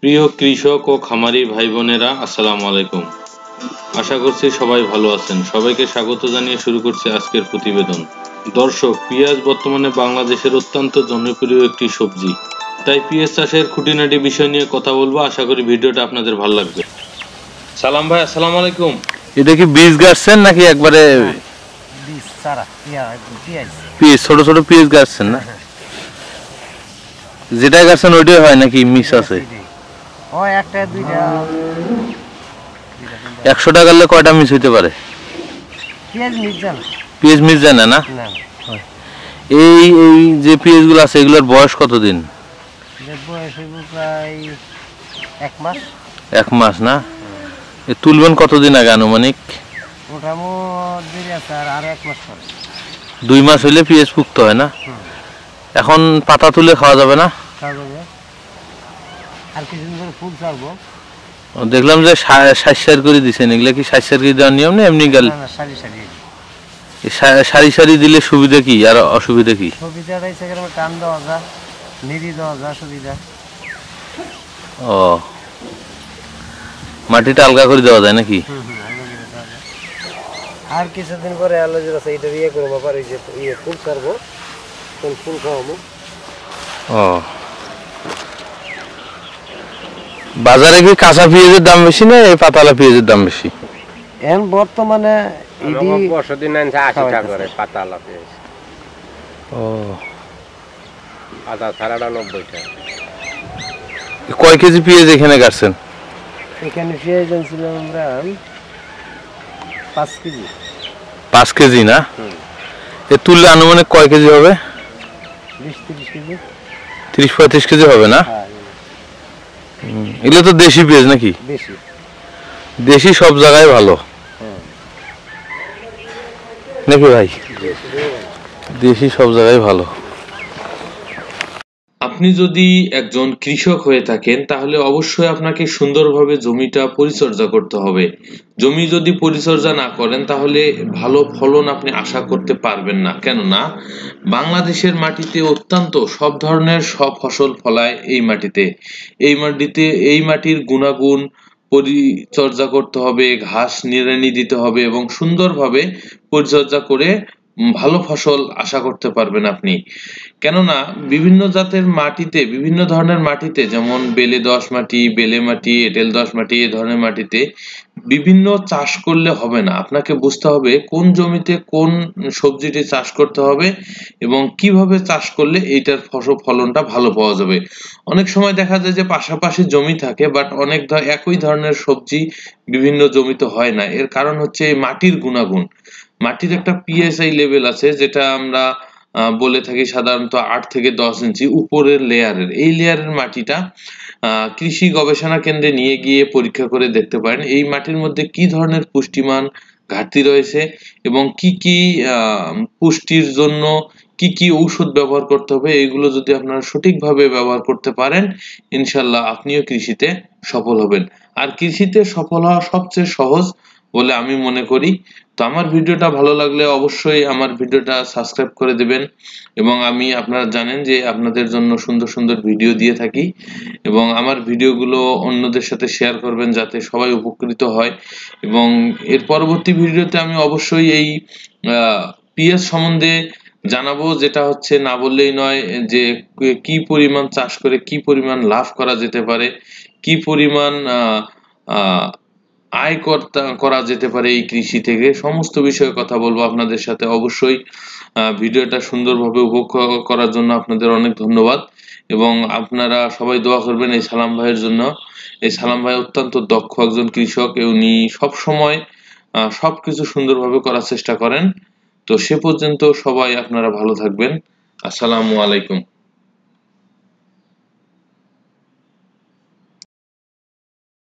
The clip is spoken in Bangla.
প্রিয় কৃষক ও খামারি ভাই বোনেরা, আসসালামু আলাইকুম। আশা করছি সবাই ভালো আছেন। সবাইকে স্বাগত জানিয়ে শুরু করছি আজকের প্রতিবেদন। দর্শক, পেঁয়াজ বর্তমানে বাংলাদেশের অত্যন্ত জনপ্রিয় একটি সবজি। তাই পেঁয়াজ চাষের খুঁটিনাটি বিষয় নিয়ে কথা বলবো। আশা করি ভিডিওটা আপনাদের ভালো লাগবে। সালাম ভাই, আসসালামু আলাইকুম। এটা কি বীজ গাছছেন নাকি একবারে বীজ চারা পেঁয়াজ? পেঁয়াজ ছোট ছোট পেঁয়াজ গাছছেন না? যেটা গাছছেন ওইটাই হয় নাকি মিক্স আছে? ও একটা দুইটা 100 টাকা করলে কয়টা মিক্স হইতে পারে? পেঁয়াজ মিক্স জান পেঁয়াজ মিক্স জানে না? না এই এই যে পেঁয়াজগুলো আছে এগুলোর বয়স কতদিন? বয়স হইব প্রায় 1 মাস। 1 মাস না? এ তুলবেন কতদিন আগে আনুমানিক? ওটামো দেরি আছে আর 1 মাস পরে। 2 মাস হইলে পেঁয়াজ পুক্ত হয় না? এখন পাতা তুলে খাওয়া যাবে না? খাওয়া যাবে। আর কিছুদিন পরে ফুল ছাড়বো। দেখলাম যে সার করে দিছেন, এগুলা কি সার করে দেওয়ার নিয়ম না এমনি গেল? না, সারি সারি। সারি সারি দিলে সুবিধা কি আর অসুবিধা কি? সুবিধাটা হচ্ছে এখানে টান দেওয়া যায়, নিড়ি দেওয়া যায়, সুবিধা। ও, মাটিটা আলগা করে দেওয়া যায় নাকি? আর কিছুদিন পরে আলোচনা আছে এটা ইয়ে করবো, আবার এই যে ইয়ে ফুল ছাড়বো, ফুল খাওয়াবো। ও, বাজারে কি কাঁচা পেঁয়াজের দাম বেশি না এই পাতালা পেঁয়াজের দাম বেশি? এখন বর্তমানে বর্ষদিন 80 টাকা করে পাতালা পেঁয়াজ। ও, পাতা ছাড়াটা 90 টাকা। কয় কেজি পেঁয়াজ এখানে কাটছেন? এখানে পেঁয়াজ আনছিলাম আমরা 5 কেজি। 5 কেজি না? এ তুললে আনুমানিক কয় কেজি হবে? 20-30 কেজি। 30-35 কেজি হবে না? এগুলো তো দেশি পেঁয়াজ নাকি? বেশি দেশি সব জায়গায় ভালো নাকি ভাই? দেশি সব জায়গায় ভালো। আপনি যদি একজন কৃষক হয়ে থাকেন তাহলে অবশ্যই আপনাকে সুন্দরভাবে জমিটা পরিচর্যা করতে হবে। জমি যদি পরিচর্যা না করেন তাহলে ভালো ফলন আপনি আশা করতে পারবেন না। কেননা বাংলাদেশের মাটিতে অত্যন্ত সব ধরনের সব ফসল ফলায় এই মাটিতে। এই মাটির গুণাগুণ পরিচর্যা করতে হবে, ঘাস নিড়ানি দিতে হবে এবং সুন্দরভাবে পরিচর্যা করে ভালো ফসল আশা করতে পারবেন আপনি। কেননা বিভিন্ন জাতের মাটিতে, বিভিন্ন ধরনের মাটিতে, যেমন বেলে দোআঁশ মাটি, বেলে মাটি, এঁটেল দোআঁশ মাটি, এই ধরনের মাটিতে বিভিন্ন চাষ করলে হবে না। আপনাকে বুঝতে হবে কোন জমিতে কোন সবজিটি চাষ করতে হবে এবং কিভাবে চাষ করলে এইটার ফলনটা ভালো পাওয়া যাবে। অনেক সময় দেখা যায় যে পাশাপাশি জমি থাকে, বাট একই ধরনের সবজি বিভিন্ন জমিতে হয় না। এর কারণ হচ্ছে এই মাটির গুণাগুণ। মাটির একটা পিএসআই লেভেল আছে, যেটা আমরা বলে থাকি সাধারণত 8 থেকে 10 ইঞ্চি উপরের লেয়ারের। এই লেয়ারের মাটিটা কৃষি গবেষণা কেন্দ্রে নিয়ে গিয়ে পরীক্ষা করে দেখতে পারেন এই মাটির মধ্যে কি ধরনের পুষ্টিমান ঘাটতি রয়েছে এবং কি কি পুষ্টির জন্য কি কি ঔষধ ব্যবহার করতে হবে। এগুলো যদি আপনারা সঠিকভাবে ব্যবহার করতে পারেন, ইনশাল্লাহ আপনিও কৃষিতে সফল হবেন। আর কৃষিতে সফল হওয়া সবচেয়ে সহজ বলে আমি মনে করি। তো আমার ভিডিওটা ভালো লাগলে অবশ্যই আমার ভিডিওটা সাবস্ক্রাইব করে দিবেন এবং আপনারা জানেন যে আপনাদের জন্য সুন্দর সুন্দর ভিডিও দিয়ে থাকি এবং আমার ভিডিওগুলো অন্যদের সাথে শেয়ার করবেন যাতে সবাই উপকৃত হয়। এবং এর পরবর্তী ভিডিওতে আমি অবশ্যই এই পিএস সম্বন্ধে জানাবো, যেটা হচ্ছে না বললেই নয়, যে কি পরিমাণ চাষ করে কি পরিমাণ লাভ করা যেতে পারে, কি পরিমাণ আয় করা যেতে পারে এই কৃষি থেকে। সমস্ত বিষয়ে কথা বলবো আপনাদের সাথে। অবশ্যই ভিডিওটা সুন্দরভাবে উপভোগ করার জন্য আপনাদের অনেক ধন্যবাদ এবং আপনারা সবাই দোয়া করবেন এই সালাম ভাইয়ের জন্য। এই সালাম ভাই অত্যন্ত দক্ষ একজন কৃষক, উনি সব সময় সবকিছু সুন্দরভাবে করার চেষ্টা করেন। তো সে পর্যন্ত সবাই আপনারা ভালো থাকবেন। আসসালামু আলাইকুম।